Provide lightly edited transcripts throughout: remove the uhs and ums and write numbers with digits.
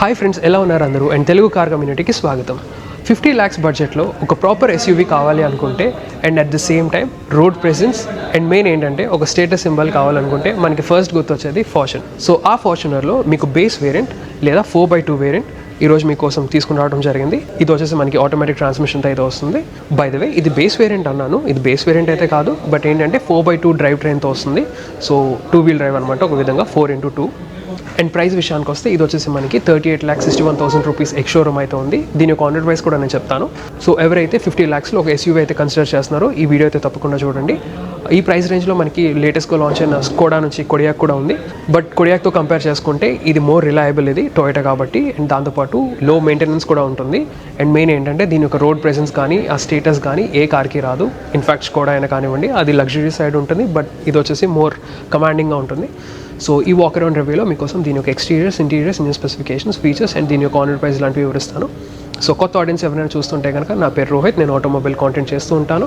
Hi friends, ఎలా ఉన్నారు అందరూ? అండ్ తెలుగు కార్ కమ్యూనిటీకి స్వాగతం. 50 lakhs బడ్జెట్లో ఒక ప్రాపర్ ఎస్యూవీ కావాలి అనుకుంటే and at the same time road presence and main ఏంటంటే ఒక స్టేటస్ సింబల్ కావాలనుకుంటే మనకి ఫస్ట్ గుర్తొచ్చేది ఫార్చునర్. సో ఆ ఫార్చునర్లో మీకు బేస్ వేరియంట్ లేదా 4x2 వేరియంట్ ఈరోజు మీకోసం తీసుకుని రావడం జరిగింది. ఇది వచ్చేసి మనకి ఆటోమేటిక్ ట్రాన్స్మిషన్తో అయితే వస్తుంది. బై ద వే ఇది బేస్ వేరియంట్ అన్నాను, ఇది బేస్ వేరియంట్ అయితే కాదు, బట్ ఏంటంటే 4x2 డ్రైవ్ ట్రైన్తో వస్తుంది. సో 2 wheel డ్రైవ్ అనమాట, ఒక విధంగా 4x2. అండ్ ప్రైస్ విషయానికి వస్తే ఇది వచ్చేసి మనకి 38,61,000 రూపీస్ ఎక్స్ షోరూమ్ అయితే ఉంది. దీని యొక్క ఆన్ రోడ్ ప్రైస్ కూడా నేను చెప్తాను. సో ఎవరైతే 50 lakhsలో ఒక ఎస్యూవీ అయితే కన్సిడర్ చేస్తున్నారో ఈ వీడియో అయితే తప్పకుండా చూడండి. ఈ ప్రైస్ రేంజ్లో మనకి లేటెస్ట్గా లాంచ్ అయిన స్కోడా నుంచి కొడియాక్ కూడా ఉంది. బట్ కొడియాక్తో కంపేర్ చేసుకుంటే ఇది మోర్ రిలయబుల్, ఇది టొయోటా కాబట్టి. అండ్ దాంతోపాటు లో మెయింటెనెన్స్ కూడా ఉంటుంది. అండ్ మెయిన్ ఏంటంటే దీని యొక్క రోడ్ ప్రెజెన్స్ కానీ ఆ స్టేటస్ కానీ ఏ కార్కి రాదు. ఇన్ఫ్యాక్ట్ స్కోడా అయినా కానివ్వండి, అది లగ్జరీ సైడ్ ఉంటుంది, బట్ ఇది వచ్చేసి మోర్ కమాండింగ్గా ఉంటుంది. సో ఈ వాక్ అరౌండ్ రివ్యూలో మీకోసం దీని యొక్క exteriors, interiors, engine specifications, features and దీని యొక్క ఆన్ రోడ్ ప్రైస్ లాంటివి వివరిస్తాను. సో కొత్త ఆడియన్స్ ఎవరైనా చూస్తుంటే కనుక నా పేరు రోహిత్, నేను ఆటోమొబైల్ కాంటెంట్ చేస్తూ ఉంటాను.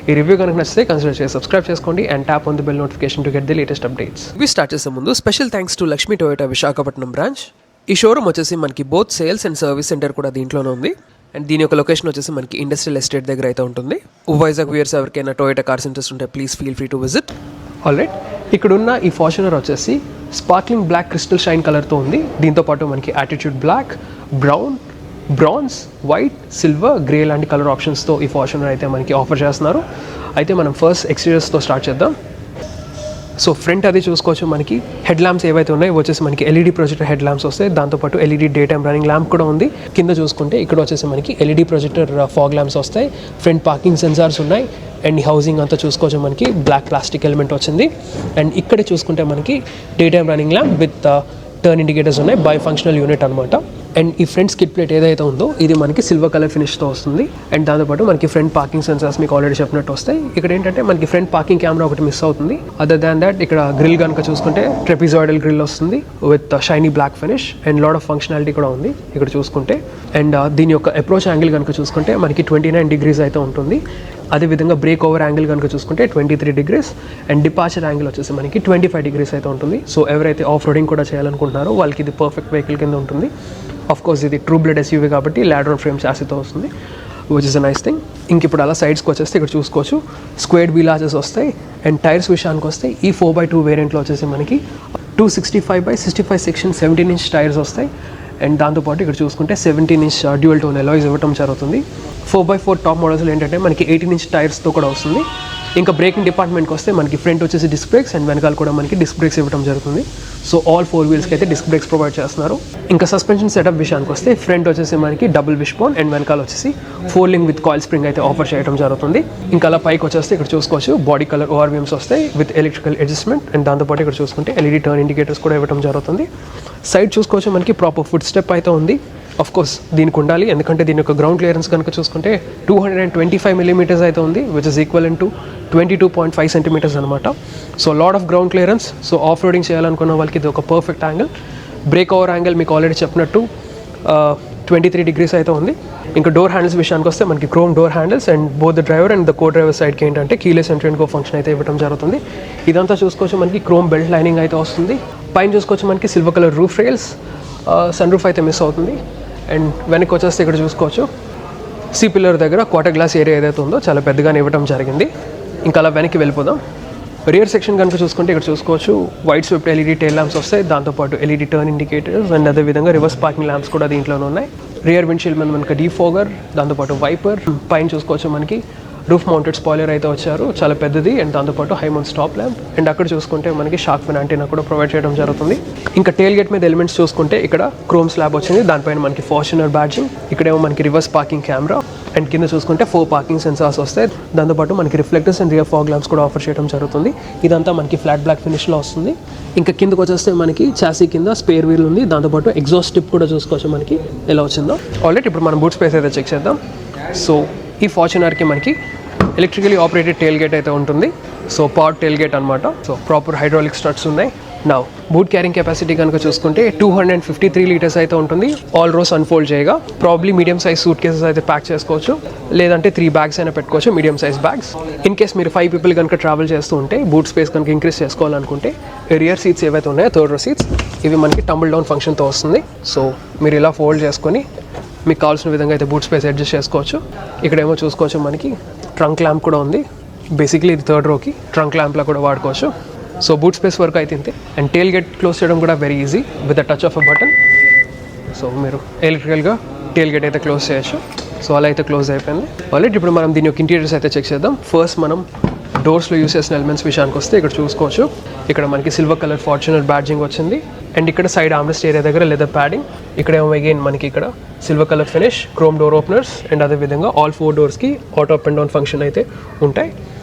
ఈ రివ్యూ కనుక నచ్చితే కన్సిడర్ చేసి సబ్స్క్రైబ్ చేసుకోండి and tap on the bell notification to get the latest updates. ఇవి స్టార్ట్ చేసే ముందు special thanks to Lakshmi Toyota Visakhapatnam branch. ఈ షోరూమ్ వచ్చేసి మనకి both sales and service centre కూడా దీంట్లోనే ఉంది. అండ్ దీని యొక్క లొకేషన్ వచ్చేసి మనకి ఇండస్ట్రియల్ ఎస్టేట్ దగ్గర అయితే ఉంటుంది. వైజాగ్ వ్యూయర్స్ ఎవరికైనా టొయోటా కార్స్ ఇంట్రెస్ట్ ఉంటే please feel free to visit. Alright, ఇక్కడున్న ఈ ఫార్చునర్ వచ్చేసి స్పార్క్లింగ్ బ్లాక్ క్రిస్టల్ షైన్ కలర్తో ఉంది. దీంతోపాటు మనకి attitude black, brown, bronze, white, silver, grey లాంటి కలర్ ఆప్షన్స్తో ఈ ఫార్చునర్ అయితే మనకి ఆఫర్ చేస్తున్నారు. అయితే మనం ఫస్ట్ ఎక్స్టీరియర్స్తో స్టార్ట్ చేద్దాం. సో ఫ్రంట్ అది చూసుకోవచ్చు, మనకి హెడ్ ల్యాంప్స్ ఏవైతే ఉన్నాయో వచ్చేసి మనకి ఎల్ఈడి ప్రొజెక్టర్ హెడ్ ల్యాంప్స్ వస్తాయి. దాంతోపాటు LED day time running lamp కూడా ఉంది. కింద చూసుకుంటే ఇక్కడ వచ్చేసి మనకి ఎల్ఈడి ప్రొజెక్టర్ ఫాగ్ ల్యాంప్స్ వస్తాయి. ఫ్రంట్ పార్కింగ్ సెన్సార్స్ ఉన్నాయి. అండ్ హౌసింగ్ అంతా చూసుకోవచ్చు, మనకి బ్లాక్ ప్లాస్టిక్ ఎలిమెంట్ వచ్చింది. అండ్ ఇక్కడ చూసుకుంటే మనకి day time running lamp with turn indicators ఉన్నాయి, బై ఫంక్షనల్ యూనిట్ అనమాట. అండ్ ఈ ఫ్రంట్ స్కిడ్ ప్లేట్ ఏదైతే ఉందో ఇది మనకి సిల్వర్ కలర్ ఫినిష్తో వస్తుంది. అండ్ దాంతోపాటు మనకి ఫ్రంట్ పార్కింగ్ సెన్సార్స్ మీకు ఆల్రెడీ చెప్పినట్టు వస్తాయి. ఇక్కడ ఏంటంటే మనకి ఫ్రంట్ పార్కింగ్ కెమెరా ఒకటి మిస్ అవుతుంది. అదర్ దాన్ దాట్ ఇక్కడ గ్రిల్ కనుక చూసుకుంటే ట్రెపిజాయిడల్ గ్రిల్ వస్తుంది with shiny black finish and lot of functionality కూడా ఉంది ఇక్కడ చూసుకుంటే. అండ్ దీని యొక్క అప్రోచ్ యాంగిల్ కనుక చూసుకుంటే మనకి 29 degrees అయితే ఉంటుంది. అదేవిధంగా బ్రేక్ ఓవర్ యాంగిల్ కనుక చూసుకుంటే 23 degrees అండ్ డిపార్చర్ యాంగిల్ వచ్చేసి మనకి 25 degrees అయితే ఉంటుంది. సో ఎవరైతే ఆఫ్ రోడింగ్ కూడా చేయాలనుకుంటున్నారో వాళ్ళకి ఇది పర్ఫెక్ట్ వెహికల్ కింద ఉంటుంది. ఆఫ్ కోర్స్ ఇది ట్రూ బ్లడ్ ఎస్యూవీ కాబట్టి లాడర్ ఫ్రేమ్ చాసీతో వస్తుంది, which is a nice thing. ఇంక ఇప్పుడు అలా సైడ్స్కి వచ్చేస్తే ఇక్కడ చూసుకోవచ్చు స్క్వేర్డ్ వీల్ ఆర్చెస్ వస్తాయి. అండ్ టైర్స్ విషయానికి వస్తే ఈ 4x2 వేరియంట్లో వచ్చేసి మనకి 265/65 సెక్షన్ 17-inch టైర్స్ వస్తాయి. అండ్ దాంతోపాటు ఇక్కడ చూసుకుంటే 17-inch డ్యూయల్ టోన్ అలాయ్స్ ఇవ్వడం జరుగుతుంది. 4x4 టాప్ మోడల్స్లో ఏంటంటే మనకి 18-inch టైర్స్తో కూడా వస్తుంది. ఇంకా బ్రేకింగ్ డిపార్ట్మెంట్కి వస్తే మనకి ఫ్రంట్ వచ్చేసి డిస్క్ బ్రేక్స్ అండ్ వెనకాల కూడా మనకి డిస్క్ బ్రేక్స్ ఇవ్వడం జరుగుతుంది. సో ఆల్ 4 wheelsకి అయితే డిస్క్ బ్రేక్స్ ప్రొవైడ్ చేస్తున్నారు. ఇంకా సస్పెన్షన్ సెటప్ విషయానికి వస్తే ఫ్రంట్ వచ్చేసి మనకి డబుల్ విష్బోన్ అండ్ వెనకాల వచ్చేసి 4 link విత్ కాయిల్ స్ప్రింగ్ అయితే ఆఫర్ చేయడం జరుగుతుంది. ఇంకా అలా పైకి వచ్చేస్తే ఇక్కడ చూసుకోవచ్చు బాడీ కలర్ ORVMs వస్తాయి విత్ ఎలక్ట్రికల్ అడ్జస్ట్మెంట్. అండ్ దాంతోపాటు ఇక్కడ చూసుకుంటే ఎల్ఈడి టర్న్ ఇండికేటర్స్ కూడా ఇవ్వడం జరుగుతుంది. సైడ్ చూసుకోవచ్చు మనకి ప్రాపర్ ఫుట్ స్టెప్ అయితే ఉంది. ఆఫ్ కోర్స్ దీనికి ఉండాలి, ఎందుకంటే దీని యొక్క గ్రౌండ్ క్లియరెన్స్ కనుక చూసుకుంటే 225 mm అయితే ఉంది, which is equal to 22.5 centimeters అనమాట. So lot of ground clearance. So off roading చేయాలనుకున్న వాళ్ళకి ఇది ఒక perfect angle. Break over angle మీకు ఆల్రెడీ చెప్పినట్టు 23 degrees అయితే ఉంది. ఇంకా డోర్ హ్యాండిల్స్ విషయానికి వస్తే మనకి chrome door handles and both the driver and the co driver సైడ్కి ఏంటంటే keyless entry and go function అయితే ఇవ్వడం జరుగుతుంది. ఇదంతా చూసుకోవచ్చు మనకి క్రోమ్ బెల్ట్ లైనింగ్ అయితే వస్తుంది. పైన చూసుకోవచ్చు మనకి silver colour roof rails, sun roof అయితే మిస్ అవుతుంది. అండ్ వెనక్కి వచ్చేస్తే ఇక్కడ చూసుకోవచ్చు సీ పిల్లర్ దగ్గర క్వార్టర్ గ్లాస్ ఏరియా ఏదైతే ఉందో చాలా పెద్దగానే ఇవ్వడం జరిగింది. ఇంకా అలా వెనక్కి వెళ్ళిపోదాం. రియర్ సెక్షన్ కనుక చూసుకుంటే ఇక్కడ చూసుకోవచ్చు white Swift LED tile lamps వస్తాయి. దాంతోపాటు ఎల్ఈడి టర్న్ ఇండికేటర్స్ అండ్ అదేవిధంగా రివర్స్ పార్కింగ్ ల్యాంప్స్ కూడా దీంట్లోనే ఉన్నాయి. రియర్ విండ్షీల్డ్ మీద మనకి డీఫోగర్, దాంతోపాటు వైపర్. పైన చూసుకోవచ్చు మనకి రూఫ్ మౌంటెడ్ స్పాయిలర్ అయితే వచ్చారు, చాలా పెద్దది. అండ్ దాంతోపాటు high mount stop lamp. And అక్కడ చూసుకుంటే మనకి షార్క్ ఫిన్ యాంటీనా కూడా ప్రొవైడ్ చేయడం జరుగుతుంది. ఇంకా టెయిల్ గేట్ మీద ఎలిమెంట్స్ చూసుకుంటే ఇక్కడ క్రోమ్ స్లాబ్ వచ్చింది, దానిపైన మనకి ఫార్చునర్ బ్యాడ్జింగ్. ఇక్కడేమో మనకి రివర్స్ పార్కింగ్ కెమెరా అండ్ కింద చూసుకుంటే 4 పార్కింగ్ సెన్సార్స్ వస్తాయి. దాంతోపాటు మనకి reflectors and rear fog lamps కూడా ఆఫర్ చేయడం జరుగుతుంది. ఇదంతా మనకి ఫ్లాట్ బ్లాక్ ఫినిష్లో వస్తుంది. ఇంకా కిందకు వచ్చేస్తే మనకి చాసీ కింద స్పేర్ వీల్ ఉంది. దాంతోపాటు ఎగ్జాస్ట్ టిప్ కూడా చూసుకోవచ్చు మనకి ఎలా వచ్చిందో. ఆల్రెడీ ఇప్పుడు మనం బూట్ స్పేస్ అయితే చెక్ చేద్దాం. సో ఈ ఫార్చునర్కి మనకి ఎలక్ట్రికలీ ఆపరేటెడ్ టెయిల్ గేట్ అయితే ఉంటుంది. సో పవర్ టెయిల్ గేట్ అనమాట. సో ప్రాపర్ హైడ్రాలిక్ స్ట్రట్స్ ఉన్నాయి. నా బూట్ క్యారింగ్ కెపాసిటీ కనుక చూసుకుంటే 253 liters అయితే ఉంటుంది. ఆల్ రోస్ అన్ఫోల్డ్ చేయగా probably medium size suit cases అయితే ప్యాక్ చేసుకోవచ్చు, లేదంటే 3 bags అయినా పెట్టుకోవచ్చు, medium size bags. In case మీరు 5 people కనుక ట్రావెల్ చేస్తూ ఉంటే బూట్ స్పేస్ కనుక ఇంక్రీజ్ చేసుకోవాలనుకుంటే రియర్ సీట్స్ ఏవైతే ఉన్నాయో థర్డ్ రో సీట్స్ ఇవి మనకి టంబుల్ డౌన్ ఫంక్షన్తో వస్తుంది. సో మీరు ఇలా ఫోల్డ్ చేసుకొని మీకు కావాల్సిన విధంగా అయితే బూట్ స్పేస్ అడ్జస్ట్ చేసుకోవచ్చు. ఇక్కడేమో చూసుకోవచ్చు మనకి ట్రంక్ ల్యాంప్ కూడా ఉంది. బేసిక్లీ ఇది థర్డ్ రోకి ట్రంక్ ల్యాంప్లా కూడా వాడుకోవచ్చు. సో బూట్ స్పేస్ వరకు అయితే ఇంతే. అండ్ టేల్ గేట్ క్లోజ్ చేయడం కూడా very easy with the touch of a button. So మీరు ఎలక్ట్రికల్గా టేల్ గేట్ అయితే క్లోజ్ చేయొచ్చు. సో అలా అయితే క్లోజ్ అయిపోయింది. ఆల్రెడీ ఇప్పుడు మనం దీని యొక్క ఇంటీరియర్స్ అయితే చెక్ చేద్దాం. ఫస్ట్ మనం డోర్స్లో యూస్ చేసిన ఎలిమెంట్స్ విషయానికి వస్తే ఇక్కడ చూసుకోవచ్చు. ఇక్కడ మనకి సిల్వర్ కలర్ ఫార్చునర్ బ్యాడ్జింగ్ వచ్చింది. అండ్ ఇక్కడ సైడ్ ఆర్మ్రెస్ట్ ఏరియా దగ్గర లెదర్ ప్యాడింగ్. ఇక్కడ ఏమో అగైన్ మనకి ఇక్కడ silver colour finish, chrome door openers and అదేవిధంగా ఆల్ 4 డోర్స్కి auto up and down function అయితే ఉంటాయి.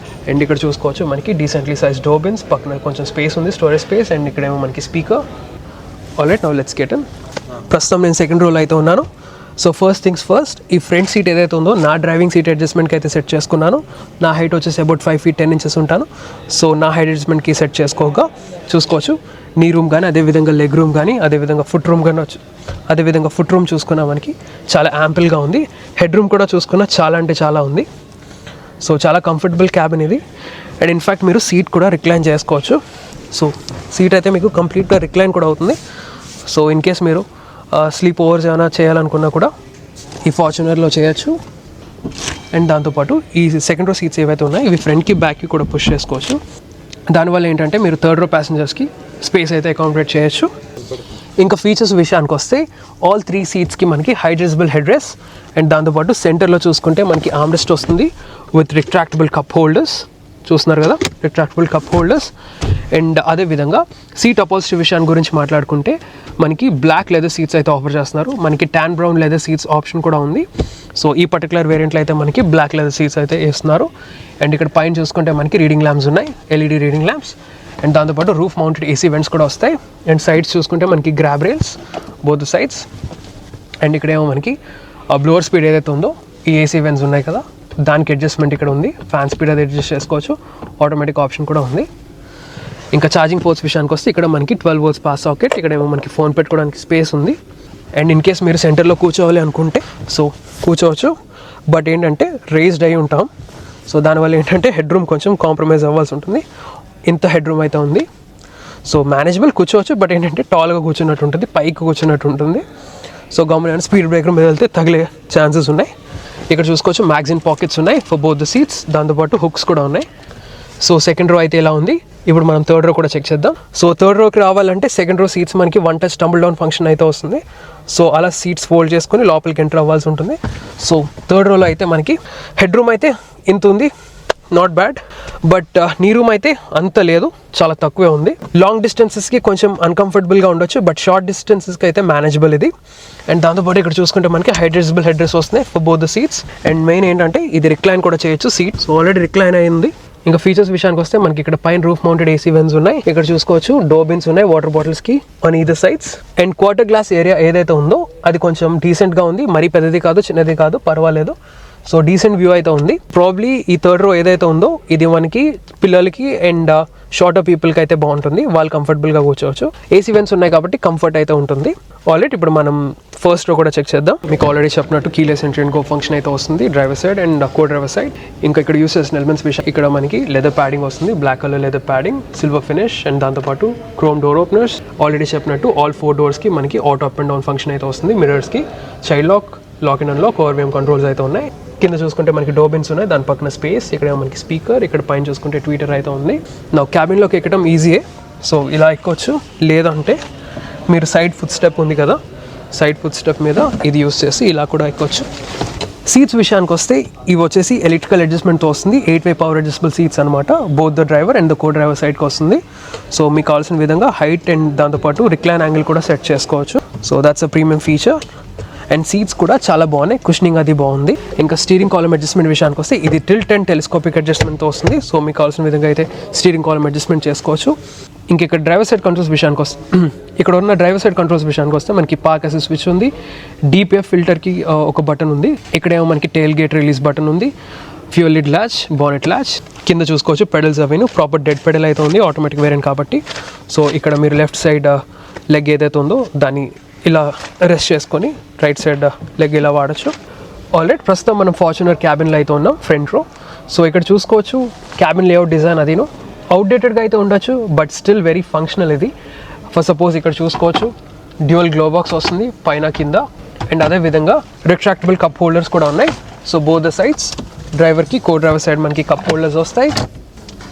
అండ్ ఇక్కడ చూసుకోవచ్చు మనకి డీసెంట్లీ సైజ్ డోర్ బిన్స్, పక్కన కొంచెం స్పేస్ ఉంది, స్టోరేజ్ స్పేస్. అండ్ ఇక్కడేమో మనకి speaker. Alright, now let's get in. ప్రస్తుతం నేను సెకండ్ రోలో అయితే ఉన్నాను. సో ఫస్ట్ థింగ్స్ ఫస్ట్, ఈ ఫ్రంట్ సీట్ ఏదైతే ఉందో నా డ్రైవింగ్ సీట్ అడ్జస్ట్మెంట్కి అయితే సెట్ చేసుకున్నాను. నా హైట్ వచ్చేసి అబౌట్ 5 feet 10 inches ఉంటాను. సో నా హైట్ అడ్జస్ట్మెంట్కి సెట్ చేసుకోగా చూసుకోవచ్చు నీ రూమ్ కానీ, అదేవిధంగా లెగ్ రూమ్ కానీ, అదేవిధంగా ఫుట్ రూమ్ కానీ అదేవిధంగా ఫుట్ రూమ్ చూసుకున్నా మనకి చాలా యాంపుల్గా ఉంది. హెడ్ రూమ్ కూడా చూసుకున్నా చాలా అంటే చాలా ఉంది. సో చాలా కంఫర్టబుల్ క్యాబిన్ ఇది. అండ్ ఇన్ఫ్యాక్ట్ మీరు సీట్ కూడా రిక్లైన్ చేసుకోవచ్చు. సో సీట్ అయితే మీకు కంప్లీట్గా రిక్లైన్ కూడా అవుతుంది. సో ఇన్ కేస్ మీరు స్లీప్ ఓవర్స్ ఏమైనా చేయాలనుకున్నా కూడా ఈ ఫార్చునర్లో చేయొచ్చు. అండ్ దాంతోపాటు ఈ సెకండ్ రో సీట్స్ ఏవైతే ఉన్నాయో ఇవి ఫ్రంట్కి బ్యాక్కి కూడా పుష్ చేసుకోవచ్చు. దానివల్ల ఏంటంటే మీరు థర్డ్ రో ప్యాసింజర్స్కి స్పేస్ అయితే అకామిడేట్ చేయొచ్చు. ఇంకా ఫీచర్స్ విషయానికి వస్తే ఆల్ 3 సీట్స్కి మనకి హైడ్రెసిబుల్ హెడ్ రెస్ట్. అండ్ దాంతోపాటు సెంటర్లో చూసుకుంటే మనకి ఆర్మ్రెస్ట్ వస్తుంది విత్ రిట్రాక్టబుల్ కప్ హోల్డర్స్. చూస్తున్నారు కదా, రిట్రాక్టబుల్ కప్ హోల్డర్స్. అండ్ అదేవిధంగా సీట్ అపోజిట్ విషయాన్ని గురించి మాట్లాడుకుంటే మనకి బ్లాక్ లెదర్ సీట్స్ అయితే ఆఫర్ చేస్తున్నారు. మనకి tan brown leather seats option కూడా ఉంది. సో ఈ పర్టికులర్ వేరియంట్లో అయితే మనకి బ్లాక్ లెదర్ సీట్స్ అయితే వేస్తున్నారు. అండ్ ఇక్కడ పైన చూసుకుంటే మనకి రీడింగ్ ల్యాంప్స్ ఉన్నాయి, ఎల్ఈడి రీడింగ్ ల్యాంప్స్. అండ్ దాంతోపాటు రూఫ్ మౌంటెడ్ ఏసీ వెంట్స్ కూడా వస్తాయి. అండ్ సైడ్స్ చూసుకుంటే మనకి grab rails both sides. And ఇక్కడేమో మనకి బ్లోవర్ స్పీడ్ ఏదైతే ఉందో ఈ ఏసీ వెంట్స్ ఉన్నాయి కదా, దానికి అడ్జస్ట్మెంట్ ఇక్కడ ఉంది. ఫ్యాన్ స్పీడ్ అది అడ్జస్ట్ చేసుకోవచ్చు, ఆటోమేటిక్ ఆప్షన్ కూడా ఉంది. ఇంకా ఛార్జింగ్ పోర్ట్స్ విషయానికి వస్తే ఇక్కడ మనకి 12 volts పాస్ సాకెట్, ఇక్కడేమో మనకి ఫోన్ పెట్టుకోవడానికి స్పేస్ ఉంది. అండ్ ఇన్ కేస్ మీరు సెంటర్లో కూర్చోవాలి అనుకుంటే సో కూర్చోవచ్చు. బట్ ఏంటంటే రేజ్డ్ అయి ఉంటాం. సో దానివల్ల ఏంటంటే హెడ్ రూమ్ కొంచెం కాంప్రమైజ్ అవ్వాల్సి ఉంటుంది. ఇంత హెడ్ రూమ్ అయితే ఉంది. సో మేనేజబుల్, కూర్చోవచ్చు. బట్ ఏంటంటే టాల్గా కూర్చున్నట్టు ఉంటుంది, పైకి కూర్చున్నట్టు ఉంటుంది. సో గవర్నమెంట్ స్పీడ్ బ్రేకర్ మీద వెళ్తే తగిలే ఛాన్సెస్ ఉన్నాయి. ఇక్కడ చూసుకోవచ్చు మ్యాగజిన్ పాకెట్స్ ఉన్నాయి ఫర్ బోత్ ద సీట్స్. దాంతోపాటు హుక్స్ కూడా ఉన్నాయి. సో సెకండ్ రో అయితే ఇలా ఉంది. ఇప్పుడు మనం థర్డ్ రో కూడా చెక్ చేద్దాం. సో థర్డ్ రోకి రావాలంటే సెకండ్ రో సీట్స్ మనకి 1 touch టంబుల్ డౌన్ ఫంక్షన్ అయితే వస్తుంది. సో అలా సీట్స్ ఫోల్డ్ చేసుకొని లోపలికి ఎంటర్ అవ్వాల్సి ఉంటుంది. సో థర్డ్ రోలో అయితే మనకి హెడ్ రూమ్ అయితే ఇంత ఉంది, నాట్ బ్యాడ్. బట్ నీ రూమ్ అయితే అంత లేదు, చాలా తక్కువే ఉంది. లాంగ్ డిస్టెన్సెస్కి కొంచెం అన్కంఫర్టబుల్గా ఉండొచ్చు, బట్ షార్ట్ డిస్టెన్సెస్కి అయితే మేనేజబుల్ ఇది. అండ్ దాంతోపాటు ఇక్కడ చూసుకుంటే మనకి హైడ్రెసిబుల్ హెడ్ రెస్ట్ వస్తున్నాయి for both the seats. And main ఏంటంటే ఇది రిక్లైన్ కూడా చేయొచ్చు సీట్. సో ఆల్రెడీ రిక్లైన్ అయింది. ఇంకా ఫీచర్స్ విషయానికి వస్తే మనకి ఇక్కడ పైన రూఫ్ మౌంటెడ్ ఏసీ వెన్స్ ఉన్నాయి. ఇక్కడ చూసుకోవచ్చు డోర్ బిన్స్ ఉన్నాయి వాటర్ బాటిల్స్కి on either sides. And quarter glass area ఏదైతే ఉందో అది కొంచెం డీసెంట్గా ఉంది, మరీ పెద్దది కాదు చిన్నది కాదు, పర్వాలేదు. సో డీసెంట్ వ్యూ అయితే ఉంది. ప్రాబ్లీ ఈ థర్డ్ రో ఏదైతే ఉందో ఇది మనకి పిల్లలకి అండ్ షార్టర్ పీపుల్కి అయితే బాగుంటుంది, వాళ్ళు కంఫర్టబుల్గా కూర్చోవచ్చు. ఏసీ వెన్స్ ఉన్నాయి కాబట్టి కంఫర్ట్ అయితే ఉంటుంది. ఆల్రెడీ ఇప్పుడు మనం ఫస్ట్ రో కూడా చెక్ చేద్దాం. మీకు ఆల్రెడీ చెప్పినట్టు keyless entry and go function అయితే వస్తుంది driver side and co driver side. ఇంకా ఇక్కడ యూస్ చేసిన ఎలిమెంట్స్ విషయం ఇక్కడ మనకి లెదర్ ప్యాడింగ్ వస్తుంది, black colour leather padding, silver finish. And దాంతోపాటు క్రోమ్ డోర్ ఓపెనర్స్. ఆల్రెడీ చెప్పినట్టు ఆల్ 4 doors కి మనకి auto up and down function అయితే వస్తుంది. మిర్రర్స్కి child lock, lock and unlock, ORVM controls అయితే ఉన్నాయి. కింద చూసుకుంటే మనకి డోర్ బిన్స్ ఉన్నాయి, దాని పక్కన స్పేస్. ఇక్కడ మనకి స్పీకర్, ఇక్కడ పైన చూసుకుంటే ట్వీటర్ అయితే ఉంది. నా క్యాబిన్లోకి ఎక్కడం ఈజీయే. సో ఇలా ఎక్కొచ్చు, లేదంటే మీరు సైడ్ ఫుట్ స్టెప్ ఉంది కదా, సైడ్ ఫుట్ స్టెప్ మీద ఇది యూస్ చేసి ఇలా కూడా ఎక్కొచ్చు. సీట్స్ విషయానికి వస్తే ఇవి వచ్చేసి ఎలక్ట్రికల్ అడ్జస్ట్మెంట్తో వస్తుంది. 8-way పవర్ అడ్జస్టబుల్ సీట్స్ అనమాట. Both the driver and the co driver సైడ్కి వస్తుంది. సో మీకు కావాల్సిన విధంగా హైట్ అండ్ దాంతోపాటు రిక్లైన్ యాంగిల్ కూడా సెట్ చేసుకోవచ్చు. So that's a premium feature. And seats కూడా చాలా బాగున్నాయి, కుషనింగ్ అది బాగుంది. ఇంకా స్టీరింగ్ కాలమ్ అడ్జస్ట్మెంట్ విషయానికి వస్తే ఇది టిల్ట్ అండ్ టెలిస్కోపిక్ అడ్జస్ట్మెంట్తో వస్తుంది. సో మీకు కావాల్సిన విధంగా అయితే స్టీరింగ్ కాలమ్ అడ్జస్ట్మెంట్ చేసుకోవచ్చు. ఇంక ఇక్కడ డ్రైవర్ సైడ్ కంట్రోల్స్ విషయానికి వస్తే ఇక్కడ ఉన్న డ్రైవర్ సైడ్ కంట్రోల్స్ విషయానికి వస్తే మనకి పార్క్ అసిస్ట్ స్విచ్ ఉంది, DPF ఫిల్టర్కి ఒక బటన్ ఉంది, ఇక్కడేమో మనకి టెయిల్ గేట్ రిలీజ్ బటన్ ఉంది, fuel lid latch, bonnet latch. కింద చూసుకోవచ్చు పెడల్స్ అవిను ప్రాపర్ డెడ్ పెడల్ అయితే ఉంది, ఆటోమేటిక్ వేరియంట్ కాబట్టి. సో ఇక్కడ మీరు లెఫ్ట్ సైడ్ లెగ్ ఏదైతే ఉందో దాన్ని ఇలా రెస్ట్ చేసుకొని రైట్ సైడ్ లెగ్ ఇలా వాడచ్చు. ఆల్రెడీ ప్రస్తుతం మనం ఫార్చునర్ క్యాబిన్లో అయితే ఉన్నాం ఫ్రంట్ రో. సో ఇక్కడ చూసుకోవచ్చు క్యాబిన్ లేఅవుట్ డిజైన్ అదిను అవుట్డేటెడ్గా అయితే ఉండొచ్చు, బట్ స్టిల్ వెరీ ఫంక్షనల్ ఇది. ఫర్ సపోజ్ ఇక్కడ చూసుకోవచ్చు డ్యూయల్ గ్లో బాక్స్ వస్తుంది పైన కింద. అండ్ అదే విధంగా రిట్రాక్టబుల్ కప్ హోల్డర్స్ కూడా ఉన్నాయి. సో బోత్ ద సైడ్స్ డ్రైవర్కి కో డ్రైవర్ సైడ్ మనకి కప్ హోల్డర్స్ వస్తాయి.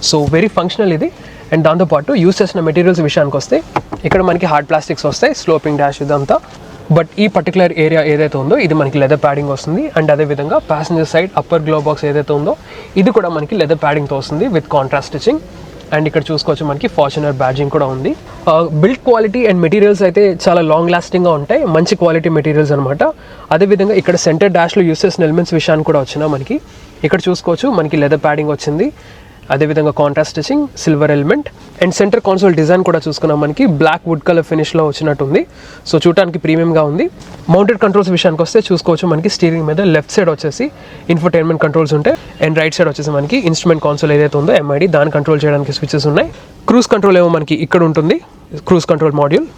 సో వెరీ ఫంక్షనల్ ఇది. అండ్ దాంతోపాటు యూస్ చేసిన మెటీరియల్స్ విషయానికి వస్తే ఇక్కడ మనకి హార్డ్ ప్లాస్టిక్స్ వస్తాయి, స్లోపింగ్ డాష్ ఇదంతా. బట్ ఈ పర్టికులర్ ఏరియా ఏదైతే ఉందో ఇది మనకి లెదర్ ప్యాడింగ్ వస్తుంది. అండ్ అదేవిధంగా passenger side upper glow box ఏదైతే ఉందో ఇది కూడా మనకి లెదర్ ప్యాడింగ్తో వస్తుంది విత్ కాంట్రాస్ట్ స్టిచింగ్. అండ్ ఇక్కడ చూసుకోవచ్చు మనకి ఫార్చునర్ బ్యాడ్జింగ్ కూడా ఉంది. బిల్డ్ క్వాలిటీ అండ్ మెటీరియల్స్ అయితే చాలా లాంగ్ లాస్టింగ్గా ఉంటాయి, మంచి క్వాలిటీ మెటీరియల్స్ అనమాట. అదేవిధంగా ఇక్కడ సెంటర్ డాష్లో యూస్ చేసిన ఎలిమెంట్స్ విషయాన్ని కూడా వచ్చినా మనకి ఇక్కడ చూసుకోవచ్చు మనకి లెదర్ ప్యాడింగ్ వచ్చింది, అదేవిధంగా contrast stitching, silver element. And centre console design కూడా చూసుకున్నాం మనకి బ్లాక్ వుడ్ కలర్ ఫినిష్లో వచ్చినట్టుంది. సో చూడటానికి ప్రీమియంగా ఉంది. మౌంటెడ్ కంట్రోల్స్ విషయానికి వస్తే చూసుకోవచ్చు మనకి స్టీరింగ్ మీద లెఫ్ట్ సైడ్ వచ్చేసి ఇన్ఫోటైన్మెంట్ కంట్రోల్స్ ఉంటాయి. అండ్ రైట్ సైడ్ వచ్చేసి మనకి ఇన్స్ట్రుమెంట్ కాన్సోల్ ఏదైతే ఉందో MID దాన్ని కంట్రోల్ చేయడానికి స్విచెస్ ఉన్నాయి. క్రూజ్ కంట్రోల్ ఏమో మనకి ఇక్కడ ఉంటుంది, cruise control module.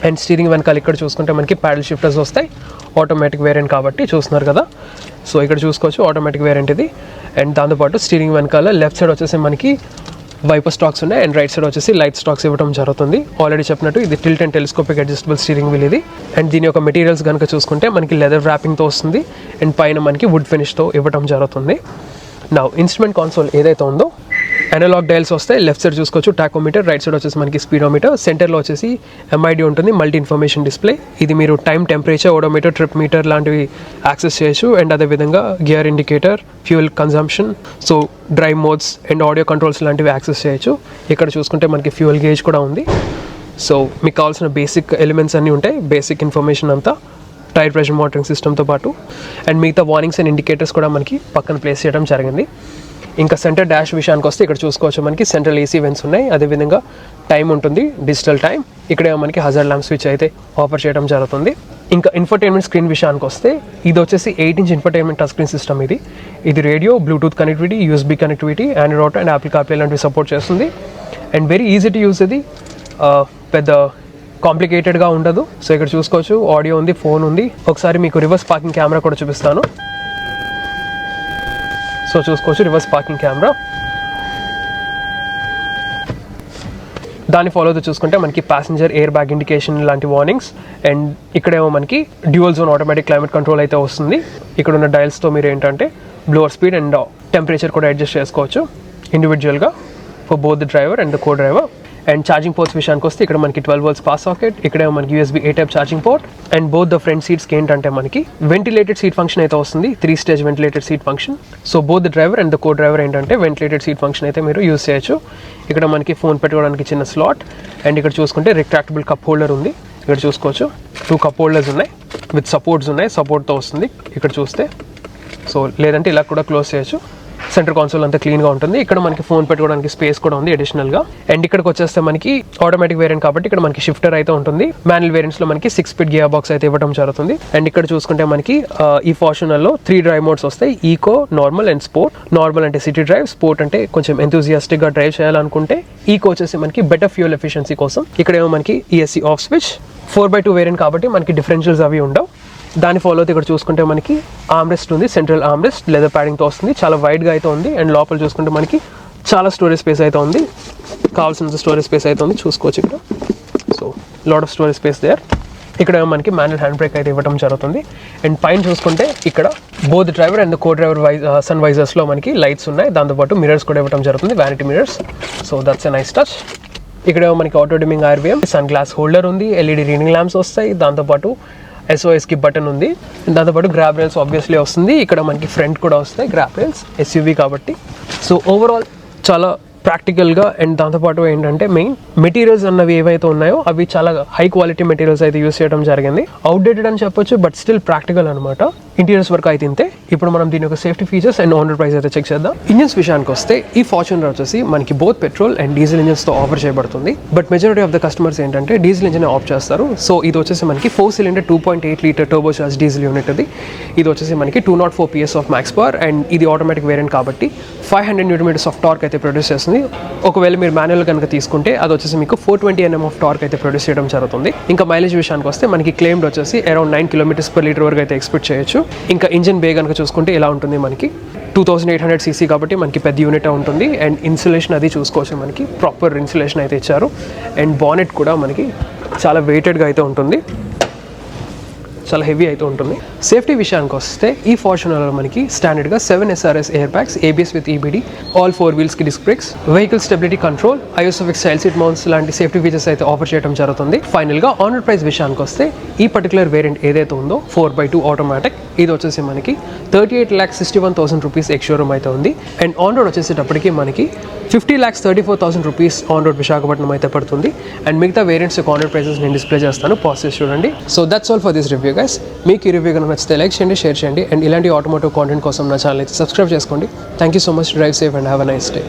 And steering వెనకాల ఇక్కడ చూసుకుంటే మనకి ప్యాడల్ షిఫ్టర్స్ వస్తాయి, ఆటోమేటిక్ వేరియంట్ కాబట్టి చూస్తున్నారు కదా. సో ఇక్కడ చూసుకోవచ్చు ఆటోమేటిక్ వేరియంట్ ఇది. అండ్ దాంతోపాటు స్టీరింగ్ వెనకాల లెఫ్ట్ సైడ్ వచ్చేసి మనకి వైపర్ స్టాక్స్ ఉన్నాయి అండ్ రైట్ సైడ్ వచ్చేసి లైట్ స్టాక్స్ ఇవ్వడం జరుగుతుంది. ఆల్రెడీ చెప్పినట్టు ఇది tilt and telescopic adjustable steering wheel ఇది. అండ్ దీని యొక్క మెటీరియల్స్ కనుక చూసుకుంటే మనకి లెదర్ ర్యాపింగ్తో వస్తుంది అండ్ పైన మనకి వుడ్ ఫినిష్తో ఇవ్వడం జరుగుతుంది. నా ఇన్స్ట్రుమెంట్ కాన్సోల్ ఏదైతే ఉందో అనలాగ్ డైల్స్ వస్తాయి. లెఫ్ట్ సైడ్ చూసుకోవచ్చు టాకోమీటర్, రైట్ సైడ్ వచ్చేసి మనకి స్పీడోమీటర్, సెంటర్లో వచ్చేసి MID ఉంటుంది, మల్టీ ఇన్ఫర్మేషన్ డిస్ప్లే. ఇది మీరు time, temperature, odometer, trip meter లాంటివి యాక్సెస్ చేయొచ్చు. అండ్ అదేవిధంగా gear indicator, fuel consumption, so drive modes and audio controls లాంటివి యాక్సెస్ చేయొచ్చు. ఇక్కడ చూసుకుంటే మనకి ఫ్యూయల్ గేజ్ కూడా ఉంది. సో మీకు కావాల్సిన బేసిక్ ఎలిమెంట్స్ అన్నీ ఉంటాయి, బేసిక్ ఇన్ఫర్మేషన్ అంతా టైర్ ప్రెషర్ మానిటరింగ్ సిస్టమ్తో పాటు. అండ్ మిగతా వార్నింగ్స్ అండ్ ఇండికేటర్స్ కూడా మనకి పక్కన ప్లేస్ చేయడం జరిగింది. ఇంకా సెంటర్ డాష్ విషయానికి వస్తే ఇక్కడ చూసుకోవచ్చు మనకి సెంట్రల్ AC వెంట్స్ ఉన్నాయి, అదేవిధంగా టైం ఉంటుంది, డిజిటల్ టైం. ఇక్కడ మనకి హజార్డ్ ల్యాంప్ స్విచ్ అయితే ఆఫర్ చేయడం జరుగుతుంది. ఇంకా ఇన్ఫర్టైన్మెంట్ స్క్రీన్ విషయానికి వస్తే ఇది వచ్చేసి 8-inch infotainment touch screen system. ఇది radio, bluetooth connectivity, USB connectivity, Android auto and Apple CarPlay లాంటివి సపోర్ట్ చేస్తుంది. And very easy to use. ఇది పెద్ద కాంప్లికేటెడ్గా ఉండదు. సో ఇక్కడ చూసుకోవచ్చు ఆడియో ఉంది, ఫోన్ ఉంది. ఒకసారి మీకు రివర్స్ పార్కింగ్ కెమెరా కూడా చూపిస్తాను. సో చూసుకోవచ్చు రివర్స్ పార్కింగ్ కెమెరా. దాన్ని ఫాలో అవుతూ చూసుకుంటే మనకి ప్యాసింజర్ ఎయిర్ బ్యాగ్ ఇండికేషన్ లాంటి వార్నింగ్స్. అండ్ ఇక్కడేమో మనకి dual zone automatic climate control అయితే వస్తుంది. ఇక్కడ ఉన్న డైల్స్తో మీరు ఏంటంటే బ్లోవర్ స్పీడ్ అండ్ టెంపరేచర్ కూడా అడ్జస్ట్ చేసుకోవచ్చు ఇండివిజువల్గా for both the driver and the co driver. And charging ports విషయానికి వస్తే ఇక్కడ మనకి 12 volts పాస్ సాకెట్, ఇక్కడేమో మనకి USB-A type charging port. And both the front సీట్స్కి ఏంటంటే మనకి వెంటిలేటెడ్ సీట్ ఫంక్షన్ అయితే వస్తుంది, 3 stage ventilated seat function. So both the driver and the co driver ఏంటంటే వెంటిలేటెడ్ సీట్ ఫంక్షన్ అయితే మీరు యూస్ చేయొచ్చు. ఇక్కడ మనకి ఫోన్ పెట్టుకోవడానికి చిన్న స్లాట్. అండ్ ఇక్కడ చూసుకుంటే రిట్రాక్టబుల్ కప్ హోల్డర్ ఉంది. ఇక్కడ చూసుకోవచ్చు 2 cup holders ఉన్నాయి విత్ సపోర్ట్స్ ఉన్నాయి, సపోర్ట్తో వస్తుంది ఇక్కడ చూస్తే. సో లేదంటే ఇలా కూడా క్లోజ్ చేయొచ్చు. సెంటర్ కాన్సోల్ అంతా క్లీన్గా ఉంటుంది. ఇక్కడ మనకి ఫోన్ పెట్టుకోవడానికి స్పేస్ కూడా ఉంది అడిషనల్గా. అండ్ ఇక్కడికి వచ్చేస్తే మనకి ఆటోమేటిక్ వేరియంట్ కాబట్టి ఇక్కడ మనకి షిఫ్టర్ అయితే ఉంటుంది. మాన్యువల్ వేరియంట్స్లో మనకి 6-speed గియర్ బాక్స్ అయితే ఇవ్వడం జరుగుతుంది. అండ్ ఇక్కడ చూసుకుంటే మనకి ఈ ఫార్చునర్లో 3 drive modes వస్తాయి, eco, normal and sport. Normal అంటే సిటీ డ్రైవ్, స్పోర్ట్ అంటే కొంచెం ఎంతూజియాస్టిక్గా డ్రైవ్ చేయాలనుకుంటే, ఈకో వచ్చేసి మనకి బెటర్ ఫ్యూయల్ ఎఫిషియన్సీ కోసం. ఇక్కడేమో మనకి ESC off switch. 4x2 variant కాబట్టి మనకి డిఫరెన్షియల్స్ అవి ఉండవు. దాని ఫాలో అయితే ఇక్కడ చూసుకుంటే మనకి ఆర్మ్రెస్ట్ ఉంది, సెంట్రల్ ఆర్మ్రెస్ట్ లెదర్ ప్యాడింగ్తో వస్తుంది, చాలా వైడ్గా అయితే ఉంది. అండ్ లోపల చూసుకుంటే మనకి చాలా స్టోరేజ్ స్పేస్ అయితే ఉంది, కావాల్సినంత స్టోరేజ్ స్పేస్ అయితే ఉంది చూసుకోవచ్చు ఇక్కడ. So lot of storage space there. ఇక్కడ మనకి మాన్యువల్ హ్యాండ్ బ్రేక్ అయితే ఇవ్వడం జరుగుతుంది. అండ్ పైన చూసుకుంటే ఇక్కడ both driver and co driver sun వైజర్స్లో మనకి లైట్స్ ఉన్నాయి, దాంతోపాటు మిరర్స్ కూడా ఇవ్వడం జరుగుతుంది, vanity mirrors. So that's a nice touch. ఇక్కడ మనకి auto dimming IRVM, sun glass holder ఉంది, LED రీడింగ్ ల్యాంప్స్ వస్తాయి, దాంతోపాటు SOSకి బటన్ ఉంది, దాంతోపాటు గ్రాబ్ రైల్స్ ఆబ్వియస్లీ వస్తుంది. ఇక్కడ మనకి ఫ్రంట్ కూడా వస్తాయి గ్రాబ్ రైల్స్, SUV కాబట్టి. సో ఓవరాల్ చాలా ప్రాక్టికల్గా. అండ్ దాంతోపాటు ఏంటంటే మెయిన్ మెటీరియల్స్ అన్నవి ఏవైతే ఉన్నాయో అవి చాలా హై క్వాలిటీ మెటీరియల్స్ అయితే యూస్ చేయడం జరిగింది. అవుట్డేటెడ్ అని చెప్పొచ్చు బట్ స్టిల్ ప్రాక్టికల్ అనమాట. ఇంటీరియర్స్ వరకు అయితే ఇంతే. ఇప్పుడు మనం దీని యొక్క safety features and on road price అయితే చెక్ చేద్దాం. ఇంజిన్స్ విషయానికి వస్తే ఈ ఫార్చునర్ వచ్చేసి మనకి బోత్ పెట్రోల్ అండ్ డీజిల్ ఇంజిన్స్తో ఆఫర్ చేయబడుతుంది. But majority of the customers ఏంటంటే డీజిల్ ఇంజిన్ ఆఫ్ చేస్తారు. సో ఇది వచ్చేసి మనకి 4-cylinder 2.8 liter turbo charge diesel unit. ఇది వచ్చేసి మనకి 204 PS of maths power. And ఇది ఆటోమేటిక్ వేరియంట్ కాబట్టి 500 Nm ఆఫ్ టార్క్ అయితే ప్రొడ్యూస్ చేస్తుంది. ఒకవేళ మీరు మాన్యువల్ కనుక తీసుకుంటే అది వచ్చేసి మీకు 420 Nm ఆఫ్ టార్క్ అయితే ప్రొడ్యూస్ చేయడం జరుగుతుంది. ఇంకా మైలేజ్ విషయానికి వస్తే మనకి క్లెయిమ్డ్ వచ్చేసి అరౌండ్ 9 km/L వరకు అయితే ఎక్స్పెక్ట్ చేయొచ్చు. ఇంకా ఇంజిన్ బే కనుక చూసుకుంటే ఇలా ఉంటుంది మనకి. 2800 cc కాబట్టి మనకి పెద్ద యూనిట్ ఉంటుంది. అండ్ ఇన్సులేషన్ అది చూసుకోవచ్చు, మనకి ప్రాపర్ ఇన్సులేషన్ అయితే ఇచ్చారు. అండ్ బానెట్ కూడా మనకి చాలా వెయిటెడ్గా అయితే ఉంటుంది, చాలా హెవీ అయితే ఉంటుంది. సేఫ్టీ విషయానికి వస్తే ఈ ఫార్చునర్లో మనకి స్టాండర్డ్గా 7 SRS air bags, ABS with EBD, all 4 వీల్స్కి disc brakes, vehicle stability control, ISOFIX child seat mounts లాంటి సేఫ్టీ ఫీచర్స్ అయితే ఆఫర్ చేయడం జరుగుతుంది. ఫైనల్గా ఆన్ రోడ్ ప్రైస్ విషయానికి వస్తే ఈ పర్టికులర్ వేరియంట్ ఏదైతే ఉందో 4x2 ఆటోమేటిక్, ఇది వచ్చేసి మనకి 38,61,000 రూపీస్ ఎక్స్ షోరూమ్ అయితే ఉంది. అండ్ ఆన్ రోడ్ వచ్చేసేటప్పటికి మనకి 50,34,000 రూపీస్ ఆన్ రోడ్ విశాఖపట్నం అయితే పడుతుంది. అండ్ మిగతా వేరియంట్స్ ఆన్ రోడ్ ప్రైసెస్ నేను డిస్ప్లే చేస్తాను, పాస్ చేసి చూడండి. So that's all for this review guys. మీకు ఈ రివ్యూ కనుక నచ్చితే లైక్ చేయండి, షేర్ చేయండి. అండ్ ఇలాంటి ఆటోమోటివ్ కాంటెంట్ కోసం నా ఛానల్ అయితే సబ్స్క్రైబ్ చేసుకోండి. Thank you so much. Drive safe and have a nice day.